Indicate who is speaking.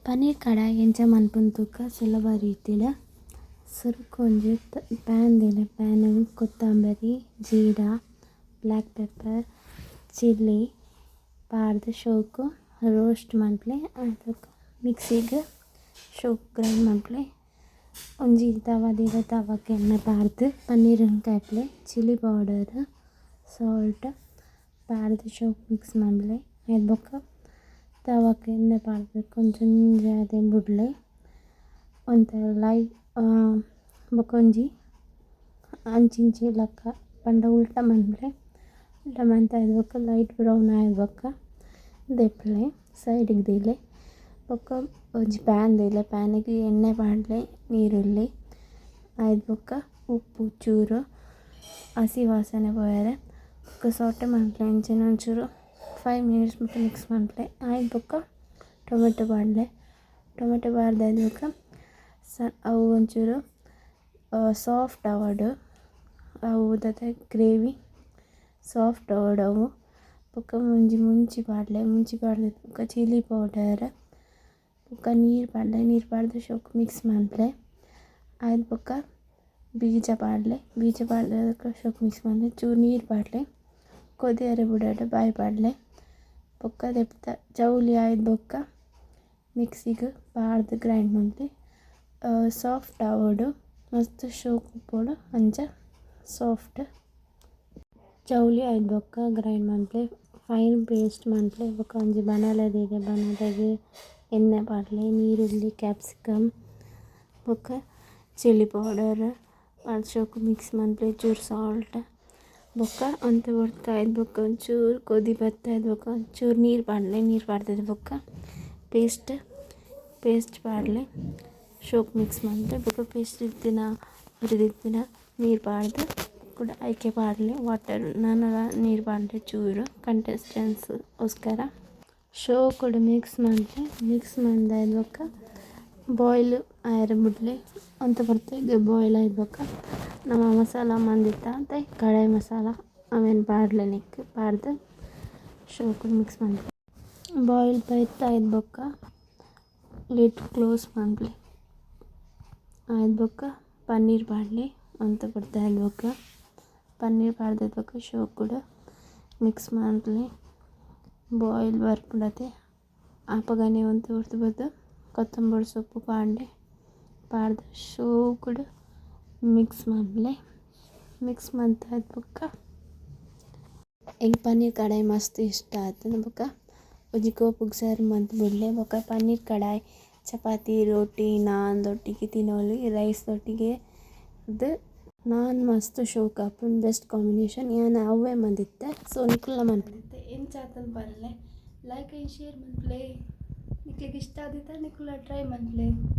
Speaker 1: ಪನ್ನೀರ್ ಕಡಾಯಿ ಎಂಚ ಮನ್ಪುಂತುಕ್ಕ ಸುಲಭ ರೀತಿಲ ಸುರುಕೊಂಜಿ ಪ್ಯಾನ್ ದಿಲೆ ಪ್ಯಾನ್ ಕೊತ್ತಂಬರಿ ಜೀರಾ ಬ್ಲ್ಯಾಕ್ ಪೆಪ್ಪರ್ ಚಿಲ್ಲಿ ಪಾರ್ದ್ ಶೋಕು ರೋಸ್ಟ್ ಮನ್ಪಲೆ ಅದಕ್ಕೆ ಮಿಕ್ಸಿಗೆ ಶೋಕು ಗ್ರೈಂಡ್ ಮನ್ಪಲೆ ಒಂಜಿ ತವ ದಿಲೆ ತವಕ್ಕೆ ಎಣ್ಣೆ ಪಾರ್ದ್ ಪನ್ನೀರನ್ನು ಕಾಯ್ಪಲೆ ಚಿಲ್ಲಿ ಪೌಡರ್ ಸಾಲ್ಟ್ ಪಾರ್ದ್ ಶೋಕು ಮಿಕ್ಸ್ ಮನ್ಪಲೆ ಐದು ಬೊಕ್ಕ ತವಕ್ಕೆ ಎಣ್ಣೆ ಪಾರ್ದ್ ಕೊಂಚ ಅದೇ ಬುಡ್ಲೆ ಒಂಥ ಲೈಟ್ ಬೊಕೊಂಜಿ ಅಂಚಿಂಚಿ ಲಕ್ಕ ಪಂಡ ಉಲ್ಟ ಮನ್ಪಲೆ ಉಲ್ಟ ಮಂತ ಐದು ಬೊಕ್ಕ ಲೈಟ್ ಬ್ರೌನ್ ಆಯ್ದು ಬೊಕ್ಕ ದೆಪ್ಪಲೆ ಸೈಡಿಗೆ ದಿಲೆ ಬೊಕ್ಕ ಒಂಜಿ ಪ್ಯಾನ್ ದಿಲೆ ಪ್ಯಾನಿಗೆ ಎಣ್ಣೆ ಪಾಡ್ಲೆ ನೀರುಳ್ಳಿ ಐದು ಬೊಕ್ಕ ಉಪ್ಪು ಚೂರು ಹಸಿ ವಾಸನೆ ಪೋಯರೆ ಬೊಕ್ಕ ಸೊಟ್ಟೆ ಮನ್ಪಲೆ ಅಂಚಿನ ಒಂಚೂರು 5 ಮಿನಿಟ್ಸ್ ಮತ್ತೆ ಮಿಕ್ಸ್ ಮನ್ಪಲೆ ಆಯ್ದು ಬೊಕ್ಕ ಟೊಮೆಟೊ ಪಾಡ್ಲೆ ಟೊಮೆಟೊ ಪಾಡ್ದಾಯ್ದು ಬೊಕ್ಕ ಅವು ಒಂಚೂರು ಸಾಫ್ಟ್ ಆವಡ್ ಅವು ದಾತೆ ಗ್ರೇವಿ ಸಾಫ್ಟ್ ಆವಡ್ ಅವು ಬೊಕ್ಕ ಮುಂಚಿ ಪಾಡ್ಲೆ ಮುಂಚಿ ಪಾಡ್ದಿದ್ದು ಬೊಕ್ಕ ಚಿಲ್ಲಿ ಪೌಡರ್ ಬೊಕ್ಕ ನೀರು ಪಾಡ್ಲೆ ನೀರು ಪಾಡ್ದು ಶೋಕು ಮಿಕ್ಸ್ ಮನ್ಪಲೆ ಆಯ್ದು ಬೊಕ್ಕ ಬೀಜ ಪಾಡ್ದೆ ಶೋಕು ಮಿಕ್ಸ್ ಮನ್ಪಲೆ ಚೂರು ನೀರು ಪಾಡ್ಲೆ ಕೊದಿಯರೆ ಬುಡಾಟ ಬಾಯಿ ಪಾಡ್ಲೆ ಬೊಕ್ಕ ದೆಪ್ತ ಜೌಲಿ ಆಯ್ದು ಬೊಕ್ಕ ಮಿಕ್ಸಿಗೆ ಪಾಡ್ದು ಗ್ರೈಂಡ್ ಮನ್ಪಲೆ ಸಾಫ್ಟ್ ಆವಡು ಮಸ್ತ್ ಶೋಕು ಉಪ್ಪೋಡು ಅಂಚ ಸಾಫ್ಟ್ ಜೌಲಿ ಆಯ್ದು ಬೊಕ್ಕ ಗ್ರೈಂಡ್ ಮನ್ಪಲೆ ಫೈನ್ ಪೇಸ್ಟ್ ಮನ್ಪಲೆ ಬೊಕ್ಕ ಒಂಜಿ ಬಣಲೆಗೆ ಎಣ್ಣೆ ಪಾಡ್ಲೆ ನೀರುಳ್ಳಿ ಕ್ಯಾಪ್ಸಿಕಮ್ ಬೊಕ್ಕ ಚಿಲ್ಲಿ ಪೌಡರ್ ಪಾಡ್ದ್ ಶೋಕು ಮಿಕ್ಸ್ ಮನ್ಪಲೆ ಚೂರು ಸಾಲ್ಟ್ ಬೊಕ್ಕ ಅಂತು ಒರ್ತು ಆಯ್ದು ಬೊಕ್ಕ ಒಂಚೂರು ಕೊದಿ ಬತ್ತಾಯ್ದು ಬೊಕ್ಕ ಒಂಚೂರು ನೀರು ಪಾಡ್ಲೆ ನೀರು ಪಾಡ್ದದ್ದು ಬೊಕ್ಕ ಪೇಸ್ಟ್ ಪಾಡ್ಲೆ ಶೋಕು ಮಿಕ್ಸ್ ಮನ್ಪಲೆ ಬೊಕ್ಕ ಪೇಸ್ಟ್ ಇತ್ತಿನ ಹುರಿದಿತ್ತಿನ ನೀರು ಪಾಡ್ದು ಕೂಡ ಐಕೆ ಪಾಡ್ಲೆ ವಾಟರ್ ನಾನು ನೀರು ಪಾಡ್ಲೆ ಚೂರು ಕಂಟೆಸ್ಟೆನ್ಸ್ ಗೋಸ್ಕರ ಶೋಕುಡು ಮಿಕ್ಸ್ ಮನ್ಪಲೆ ಮಿಕ್ಸ್ ಮಂದಾಯ್ದು ಬೊಕ್ಕ ಬಾಯ್ಲ್ ಆಯರೆ ಬುಡ್ಲೆ ಅಂತ ಬರ್ತಾಯಿದ್ದು ಬಾಯ್ಲ್ ಆಯ್ದು ಬೊಕ್ಕ ನಮ್ಮ ಮಸಾಲ ಮಂದಿತ್ತ ಅಂತ ಕಡಾಯಿ ಮಸಾಲ ಅವೇನು ಪಾಡ್ಲೆ ನಿಕ್ಕು ಪಾಡ್ದು ಶೋಕು ಮಿಕ್ಸ್ ಮನ್ಪಲೆ ಬಾಯ್ಲ್ ಆಯ್ದು ಬೊಕ್ಕ ಲಿಡ್ ಕ್ಲೋಸ್ ಮನ್ಪಲೆ ಆಯ್ದು ಬೊಕ್ಕ ಪನ್ನೀರ್ ಪಾಡ್ಲೆ ಅಂತ ಬರ್ತಾಯಿದ್ದು ಬೊಕ್ಕ ಪನ್ನೀರ್ ಪಾಡ್ದದ್ದು ಬೊಕ್ಕ ಶೋಕುಡು ಮಿಕ್ಸ್ ಮನ್ಪಲೆ ಬಾಯ್ಲ್ ಬರ್ಪುಡತೆ ಆಪಗನೆ ಒಂದು ಹೊರ್ತು ಬದ್ದು ಕೊತ್ತಂಬರಿ ಸೊಪ್ಪು ಪಾಡ್ದು ಶೋಕುಡು ಮಿಕ್ಸ್ ಮನ್ಪಲೆ ಮಿಕ್ಸ್ ಮಂತಾಯ್ದು ಬೊಕ್ಕ ಎಂಕ್ ಪನ್ನೀರ್ ಕಡಾಯಿ ಮಸ್ತ್ ಇಷ್ಟ ಆಯ್ತು ಬೊಕ್ಕ ಒಂಜಿ ಕೋಪುಗೆ ಸರ್ವ್ ಮಲ್ತ್ ಬಿಡ್ಲೆ ಬೊಕ್ಕ ಪನ್ನೀರ್ ಕಡಾಯಿ ಚಪಾತಿ ರೋಟಿ ನಾನ್ ದೊಟ್ಟಿಗೆ ತಿನ್ನೋಲಿ ರೈಸ್ ದೊಟ್ಟಿಗೆ ಇದು ನಾನ್ ಮಸ್ತ್ ಶೋಕು ಆಪುಂಡು ಬೆಸ್ಟ್ ಕಾಂಬಿನೇಷನ್ ಯಾನ್ ಅವೇ ಮಂದಿತ್ತೆ ಸೊ ನಿಕುಲ್ಲ ಮನ್ಪುಂಡು ಎಂಚಾತನ್ ಪನ್ಲೆ ಲೈಕ್ ಆ್ಯಂಡ್ ಶೇರ್ ಮನ್ಪಲೆ ನಿಕ್ಲಿಗೆ ಇಷ್ಟ ಆದಿತ್ತ ನಿಕುಲ್ಲ ಟ್ರೈ ಮನ್ಪಲೆ.